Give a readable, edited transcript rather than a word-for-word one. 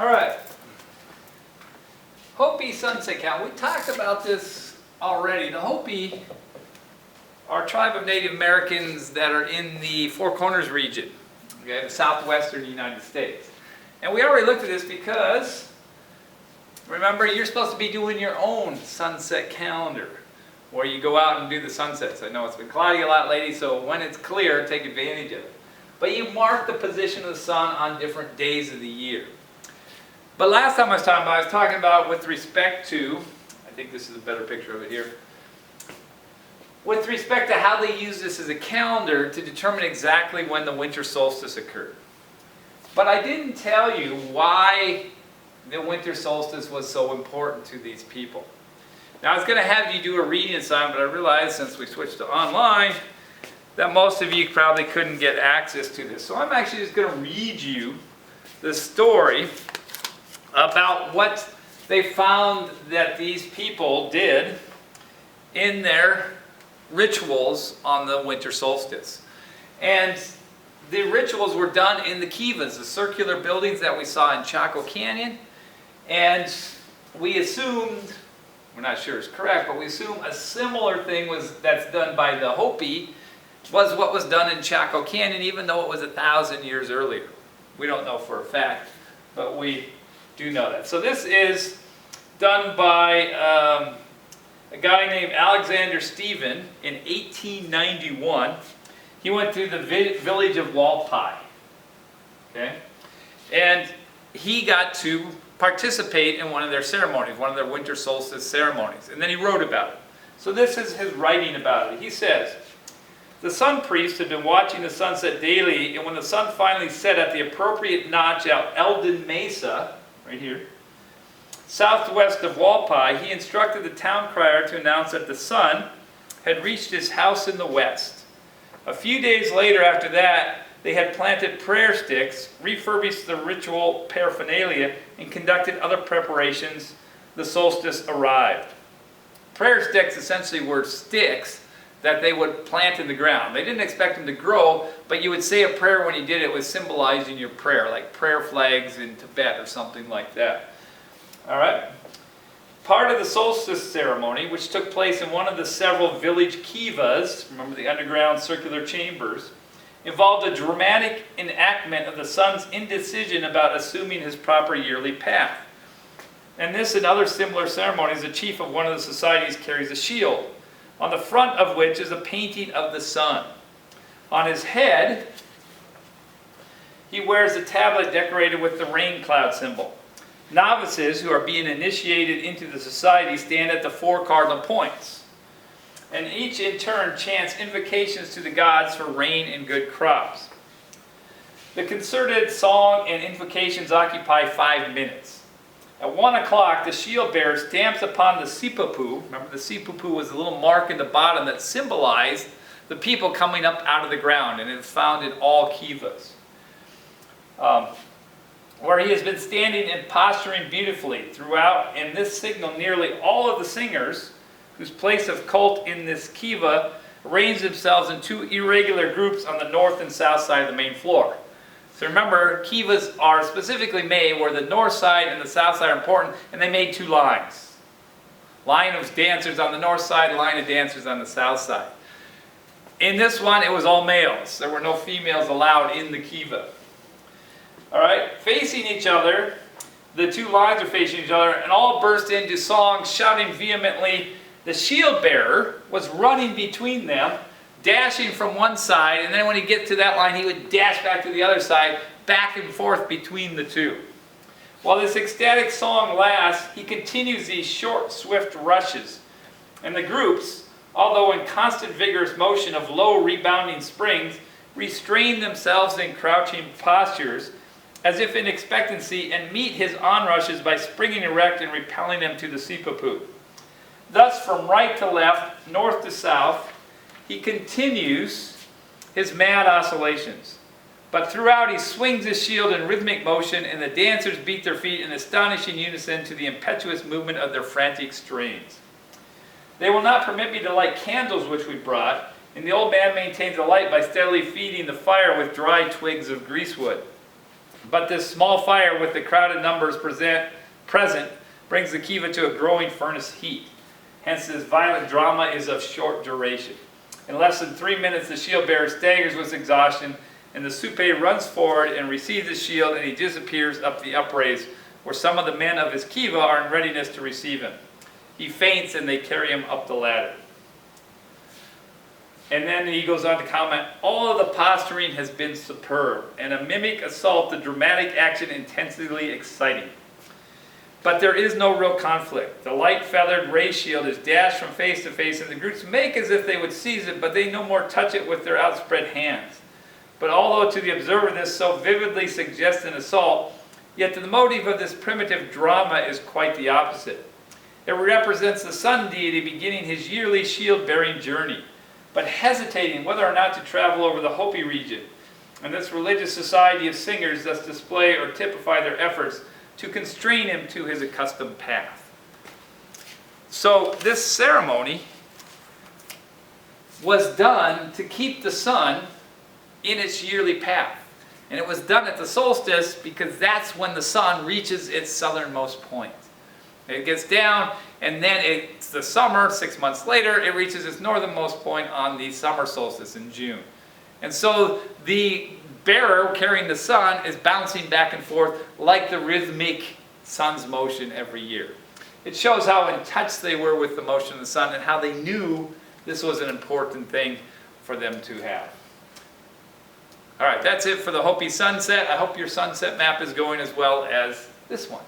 All right. Hopi sunset count. We talked about this already. The Hopi are a tribe of Native Americans that are in the Four Corners region, okay, the southwestern United States. And we already looked at this because, remember, you're supposed to be doing your own sunset calendar, where you go out and do the sunsets. I know it's been cloudy a lot lately, so when it's clear, take advantage of it. But you mark the position of the sun on different days of the year. But last time I was talking about with respect to, I think this is a better picture of it here, with respect to how they use this as a calendar to determine exactly when the winter solstice occurred. But I didn't tell you why the winter solstice was so important to these people. Now I was going to have you do a reading assignment, but I realized since we switched to online that most of you probably couldn't get access to this. So I'm actually just going to read you the story about what they found that these people did in their rituals on the winter solstice. And the rituals were done in the kivas, the circular buildings that we saw in Chaco Canyon. And we assumed, we're not sure it's correct, but we assume a similar thing that's done by the Hopi was what was done in Chaco Canyon, even though it was 1,000 years earlier. We don't know for a fact, but we do know that. So this is done by a guy named Alexander Stephen in 1891. He went to the village of Walpi, okay? And he got to participate in one of their ceremonies, one of their winter solstice ceremonies. And then he wrote about it. So this is his writing about it. He says, "The sun priests had been watching the sunset daily, and when the sun finally set at the appropriate notch out Eldon Mesa," right here, southwest of Walpi, he instructed the town crier to announce that the sun had reached his house in the west. A few days later after that, they had planted prayer sticks, refurbished the ritual paraphernalia, and conducted other preparations. The solstice arrived. Prayer sticks essentially were sticks that they would plant in the ground. They didn't expect them to grow, but you would say a prayer when you did it was symbolizing your prayer, like prayer flags in Tibet or something like that. All right. Part of the solstice ceremony, which took place in one of the several village kivas, remember the underground circular chambers, involved a dramatic enactment of the sun's indecision about assuming his proper yearly path. And this and other similar ceremonies, the chief of one of the societies carries a shield, on the front of which is a painting of the sun. On his head, he wears a tablet decorated with the rain cloud symbol. Novices who are being initiated into the society stand at the 4 cardinal points, and each in turn chants invocations to the gods for rain and good crops. The concerted song and invocations occupy 5 minutes. At 1 o'clock, the shield bearer stamps upon the sipapu. Remember, the sipapu was a little mark in the bottom that symbolized the people coming up out of the ground, and it's found in all kivas. Where he has been standing and posturing beautifully throughout, and this signal nearly all of the singers, whose place of cult in this kiva, arrange themselves in 2 irregular groups on the north and south side of the main floor. So remember, kivas are specifically made where the north side and the south side are important, and they made 2 lines. Line of dancers on the north side, line of dancers on the south side. In this one, it was all males. There were no females allowed in the kiva. All right, facing each other, the 2 lines are facing each other, and all burst into song, shouting vehemently. The shield bearer was running between them, dashing from one side, and then when he gets to that line, he would dash back to the other side, back and forth between the 2. While this ecstatic song lasts, he continues these short, swift rushes. And the groups, although in constant vigorous motion of low rebounding springs, restrain themselves in crouching postures, as if in expectancy, and meet his onrushes by springing erect and repelling them to the sipapu. Thus, from right to left, north to south, he continues his mad oscillations. But throughout he swings his shield in rhythmic motion, and the dancers beat their feet in astonishing unison to the impetuous movement of their frantic strains. They will not permit me to light candles which we brought, and the old man maintains the light by steadily feeding the fire with dry twigs of greasewood. But this small fire with the crowded numbers present brings the kiva to a growing furnace heat. Hence this violent drama is of short duration. In less than 3 minutes, the shield bearer staggers with exhaustion, and the supe runs forward and receives the shield, and he disappears up the upraise, where some of the men of his kiva are in readiness to receive him. He faints, and they carry him up the ladder. And then he goes on to comment, all of the posturing has been superb, and a mimic assault, the dramatic action intensely exciting. But there is no real conflict. The light feathered ray shield is dashed from face to face, and the groups make as if they would seize it, but they no more touch it with their outspread hands. But although to the observer this so vividly suggests an assault, yet the motive of this primitive drama is quite the opposite. It represents the sun deity beginning his yearly shield-bearing journey, but hesitating whether or not to travel over the Hopi region. And this religious society of singers thus display or typify their efforts to constrain him to his accustomed path. So this ceremony was done to keep the sun in its yearly path. And it was done at the solstice because that's when the sun reaches its southernmost point. It gets down, and then it's the summer, 6 months later, it reaches its northernmost point on the summer solstice in June. And so the bearer carrying the sun is bouncing back and forth like the rhythmic sun's motion every year. It shows how in touch they were with the motion of the sun and how they knew this was an important thing for them to have. All right, that's it for the Hopi sunset. I hope your sunset map is going as well as this one.